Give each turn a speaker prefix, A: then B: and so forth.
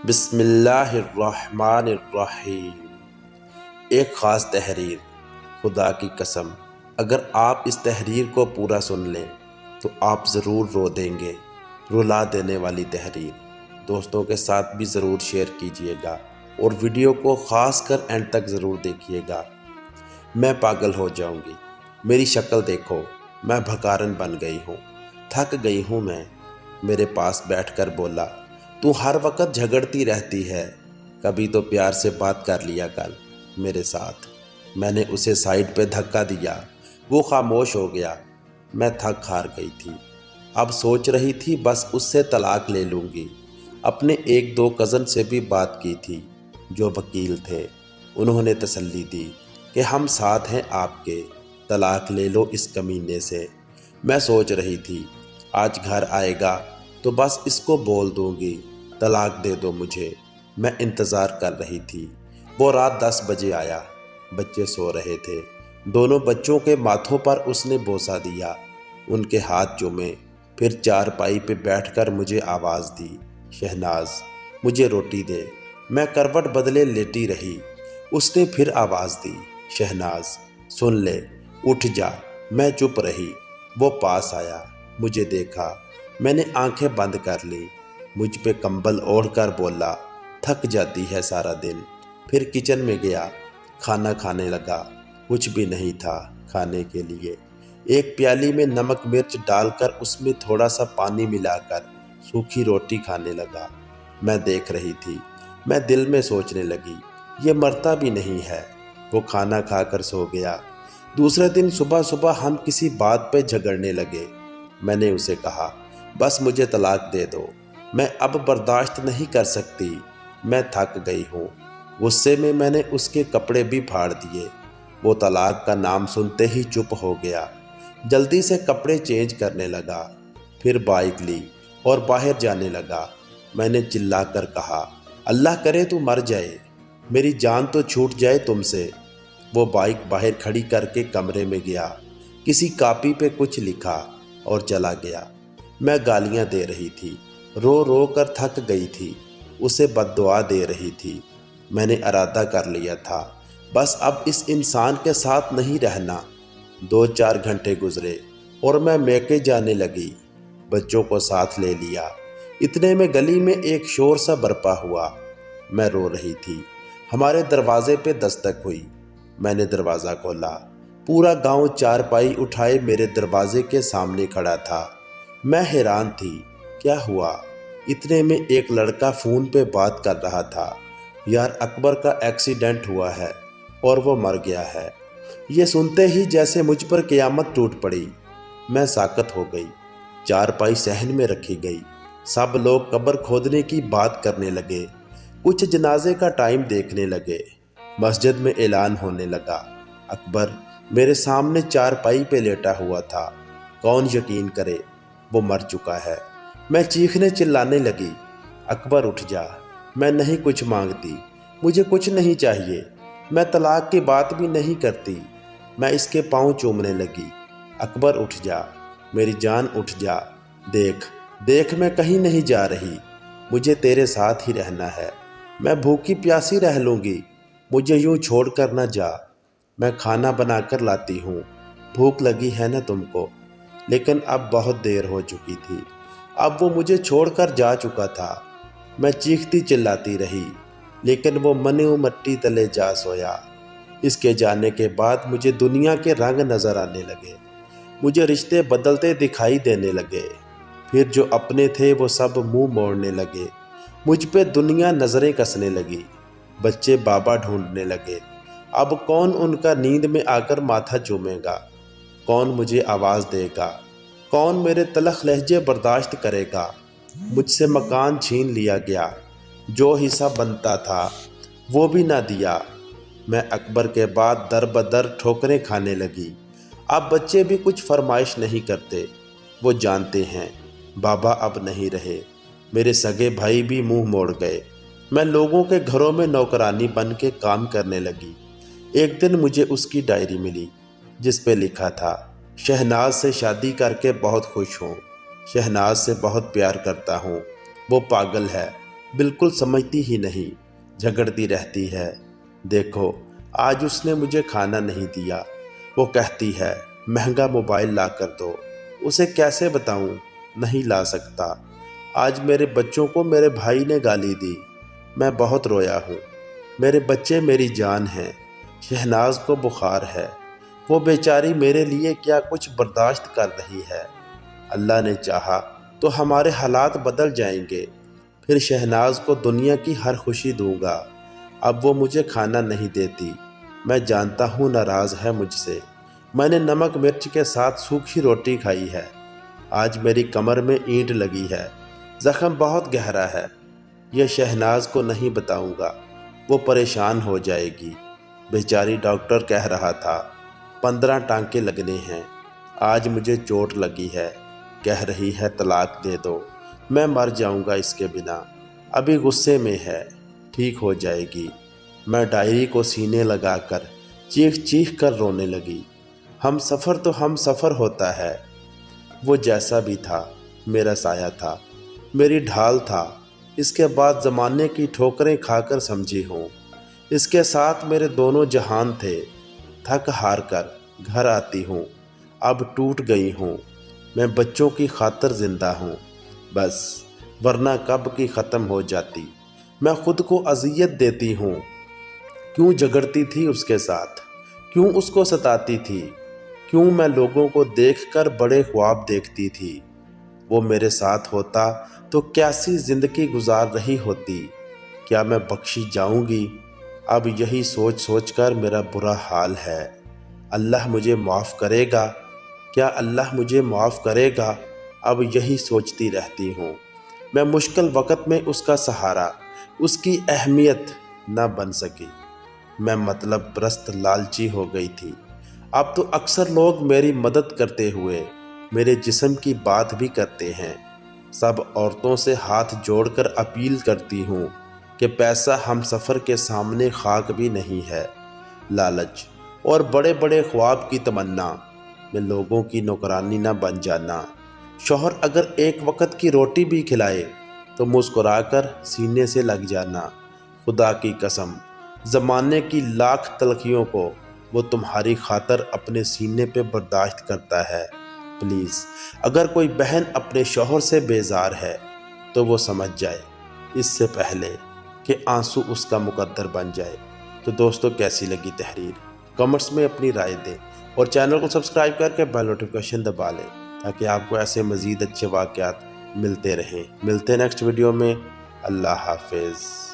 A: بسم اللہ الرحمن الرحیم۔ ایک خاص تحریر۔ خدا کی قسم اگر آپ اس تحریر کو پورا سن لیں تو آپ ضرور رو دیں گے۔ رلا دینے والی تحریر۔ دوستوں کے ساتھ بھی ضرور شیئر کیجیے گا اور ویڈیو کو خاص کر اینڈ تک ضرور دیکھیے گا۔ میں پاگل ہو جاؤں گی، میری شکل دیکھو، میں بھکارن بن گئی ہوں، تھک گئی ہوں۔ میں میرے پاس بیٹھ کر بولا، تو ہر وقت جھگڑتی رہتی ہے، کبھی تو پیار سے بات کر لیا کر میرے ساتھ۔ میں نے اسے سائیڈ پہ دھکا دیا، وہ خاموش ہو گیا۔ میں تھک ہار گئی تھی، اب سوچ رہی تھی بس اس سے طلاق لے لوں گی۔ اپنے ایک دو کزن سے بھی بات کی تھی جو وکیل تھے، انہوں نے تسلی دی کہ ہم ساتھ ہیں آپ کے، طلاق لے لو اس کمینے سے۔ میں سوچ رہی تھی آج گھر آئے گا تو بس اس کو بول دوں گی طلاق دے دو مجھے۔ میں انتظار کر رہی تھی۔ وہ رات 10 بجے آیا، بچے سو رہے تھے۔ دونوں بچوں کے ماتھوں پر اس نے بوسہ دیا، ان کے ہاتھ چومے، پھر چارپائی پہ بیٹھ کر مجھے آواز دی، شہناز مجھے روٹی دے۔ میں کروٹ بدلے لیٹی رہی۔ اس نے پھر آواز دی، شہناز سن لے، اٹھ جا۔ میں چپ رہی۔ وہ پاس آیا، مجھے دیکھا، میں نے آنکھیں بند کر لی۔ مجھ پہ کمبل اوڑھ کر بولا، تھک جاتی ہے سارا دن۔ پھر کچن میں گیا، کھانا کھانے لگا۔ کچھ بھی نہیں تھا کھانے کے لیے۔ ایک پیالی میں نمک مرچ ڈال کر اس میں تھوڑا سا پانی ملا کر سوکھی روٹی کھانے لگا۔ میں دیکھ رہی تھی، میں دل میں سوچنے لگی، یہ مرتا بھی نہیں ہے۔ وہ کھانا کھا کر سو گیا۔ دوسرے دن صبح صبح ہم کسی بات پہ جھگڑنے لگے۔ میں نے اسے کہا، بس مجھے طلاق دے دو، میں اب برداشت نہیں کر سکتی، میں تھک گئی ہوں۔ غصے میں میں نے اس کے کپڑے بھی پھاڑ دیے۔ وہ طلاق کا نام سنتے ہی چپ ہو گیا، جلدی سے کپڑے چینج کرنے لگا، پھر بائک لی اور باہر جانے لگا۔ میں نے چلا کر کہا، اللہ کرے تو مر جائے، میری جان تو چھوٹ جائے تم سے۔ وہ بائک باہر کھڑی کر کے کمرے میں گیا، کسی کاپی پہ کچھ لکھا اور چلا گیا۔ میں گالیاں دے رہی تھی، رو رو کر تھک گئی تھی، اسے بد دعا دے رہی تھی۔ میں نے ارادہ کر لیا تھا بس اب اس انسان کے ساتھ نہیں رہنا۔ 2-4 گھنٹے گزرے اور میں میکے جانے لگی، بچوں کو ساتھ لے لیا۔ اتنے میں گلی میں ایک شور سا برپا ہوا۔ میں رو رہی تھی، ہمارے دروازے پہ دستک ہوئی۔ میں نے دروازہ کھولا، پورا گاؤں چارپائی اٹھائے میرے دروازے کے سامنے کھڑا تھا۔ میں حیران تھی، کیا ہوا؟ اتنے میں ایک لڑکا فون پہ بات کر رہا تھا، یار اکبر کا ایکسیڈنٹ ہوا ہے اور وہ مر گیا ہے۔ یہ سنتے ہی جیسے مجھ پر قیامت ٹوٹ پڑی۔ میں ساکت ہو گئی، چارپائی صحن میں رکھی گئی، سب لوگ قبر کھودنے کی بات کرنے لگے، کچھ جنازے کا ٹائم دیکھنے لگے۔ مسجد میں اعلان ہونے لگا، اکبر میرے سامنے چارپائی پہ لیٹا ہوا تھا، کون یقین کرے وہ مر چکا ہے۔ میں چیخنے چلانے لگی، اکبر اٹھ جا، میں نہیں کچھ مانگتی، مجھے کچھ نہیں چاہیے، میں طلاق کی بات بھی نہیں کرتی۔ میں اس کے پاؤں چومنے لگی، اکبر اٹھ جا، میری جان اٹھ جا، دیکھ دیکھ میں کہیں نہیں جا رہی، مجھے تیرے ساتھ ہی رہنا ہے، میں بھوکی پیاسی رہ لوں گی، مجھے یوں چھوڑ کر نہ جا، میں کھانا بنا کر لاتی ہوں، بھوک لگی ہے نا تم کو۔ لیکن اب بہت دیر ہو چکی تھی، اب وہ مجھے چھوڑ کر جا چکا تھا۔ میں چیختی چلاتی رہی، لیکن وہ منو مٹی تلے جا سویا۔ اس کے جانے کے بعد مجھے دنیا کے رنگ نظر آنے لگے، مجھے رشتے بدلتے دکھائی دینے لگے، پھر جو اپنے تھے وہ سب منہ موڑنے لگے، مجھ پہ دنیا نظریں کسنے لگی، بچے بابا ڈھونڈنے لگے۔ اب کون ان کا نیند میں آ کر ماتھا چومے گا؟ کون مجھے آواز دے گا؟ کون میرے تلخ لہجے برداشت کرے گا؟ مجھ سے مکان چھین لیا گیا، جو حصہ بنتا تھا وہ بھی نہ دیا۔ میں اکبر کے بعد در بدر ٹھوکریں کھانے لگی۔ اب بچے بھی کچھ فرمائش نہیں کرتے، وہ جانتے ہیں بابا اب نہیں رہے۔ میرے سگے بھائی بھی منہ موڑ گئے۔ میں لوگوں کے گھروں میں نوکرانی بن کے کام کرنے لگی۔ ایک دن مجھے اس کی ڈائری ملی جس پہ لکھا تھا، شہناز سے شادی کر کے بہت خوش ہوں، شہناز سے بہت پیار کرتا ہوں، وہ پاگل ہے، بالکل سمجھتی ہی نہیں، جھگڑتی رہتی ہے۔ دیکھو آج اس نے مجھے کھانا نہیں دیا، وہ کہتی ہے مہنگا موبائل لا کر دو، اسے کیسے بتاؤں نہیں لا سکتا۔ آج میرے بچوں کو میرے بھائی نے گالی دی، میں بہت رویا ہوں۔ میرے بچے میری جان ہیں۔ شہناز کو بخار ہے، وہ بیچاری میرے لیے کیا کچھ برداشت کر رہی ہے۔ اللہ نے چاہا تو ہمارے حالات بدل جائیں گے، پھر شہناز کو دنیا کی ہر خوشی دوں گا۔ اب وہ مجھے کھانا نہیں دیتی، میں جانتا ہوں ناراض ہے مجھ سے۔ میں نے نمک مرچ کے ساتھ سوکھی روٹی کھائی ہے۔ آج میری کمر میں اینٹ لگی ہے، زخم بہت گہرا ہے۔ یہ شہناز کو نہیں بتاؤں گا، وہ پریشان ہو جائے گی۔ بیچاری ڈاکٹر کہہ رہا تھا 15 ٹانکے لگنے ہیں۔ آج مجھے چوٹ لگی ہے، کہہ رہی ہے طلاق دے دو، میں مر جاؤں گا اس کے بنا۔ ابھی غصے میں ہے، ٹھیک ہو جائے گی۔ میں ڈائری کو سینے لگا کر چیخ چیخ کر رونے لگی۔ ہم سفر تو ہم سفر ہوتا ہے۔ وہ جیسا بھی تھا میرا سایہ تھا، میری ڈھال تھا۔ اس کے بعد زمانے کی ٹھوکریں کھا کر سمجھی ہوں۔ اس کے ساتھ میرے دونوں جہان تھے۔ تھک ہار کر گھر آتی ہوں، اب ٹوٹ گئی ہوں۔ میں بچوں کی خاطر زندہ ہوں بس، ورنہ کب کی ختم ہو جاتی۔ میں خود کو اذیت دیتی ہوں۔ کیوں جھگڑتی تھی اس کے ساتھ؟ کیوں اس کو ستاتی تھی؟ کیوں میں لوگوں کو دیکھ کر بڑے خواب دیکھتی تھی؟ وہ میرے ساتھ ہوتا تو کیسی زندگی گزار رہی ہوتی؟ کیا میں بخشی جاؤں گی؟ اب یہی سوچ سوچ کر میرا برا حال ہے۔ اللہ مجھے معاف کرے گا؟ کیا اللہ مجھے معاف کرے گا؟ اب یہی سوچتی رہتی ہوں۔ میں مشکل وقت میں اس کا سہارا، اس کی اہمیت نہ بن سکی۔ میں مطلب پرست لالچی ہو گئی تھی۔ اب تو اکثر لوگ میری مدد کرتے ہوئے میرے جسم کی بات بھی کرتے ہیں۔ سب عورتوں سے ہاتھ جوڑ کر اپیل کرتی ہوں کہ پیسہ ہم سفر کے سامنے خاک بھی نہیں ہے۔ لالچ اور بڑے بڑے خواب کی تمنا میں لوگوں کی نوکرانی نہ بن جانا۔ شوہر اگر ایک وقت کی روٹی بھی کھلائے تو مسکرا کر سینے سے لگ جانا۔ خدا کی قسم، زمانے کی لاکھ تلخیوں کو وہ تمہاری خاطر اپنے سینے پہ برداشت کرتا ہے۔ پلیز اگر کوئی بہن اپنے شوہر سے بیزار ہے تو وہ سمجھ جائے اس سے پہلے کہ آنسو اس کا مقدر بن جائے۔ تو دوستو کیسی لگی تحریر؟ کمنٹس میں اپنی رائے دیں اور چینل کو سبسکرائب کر کے بیل نوٹیفیکیشن دبا لیں تاکہ آپ کو ایسے مزید اچھے واقعات ملتے رہیں۔ ملتے ہیں نیکسٹ ویڈیو میں۔ اللہ حافظ۔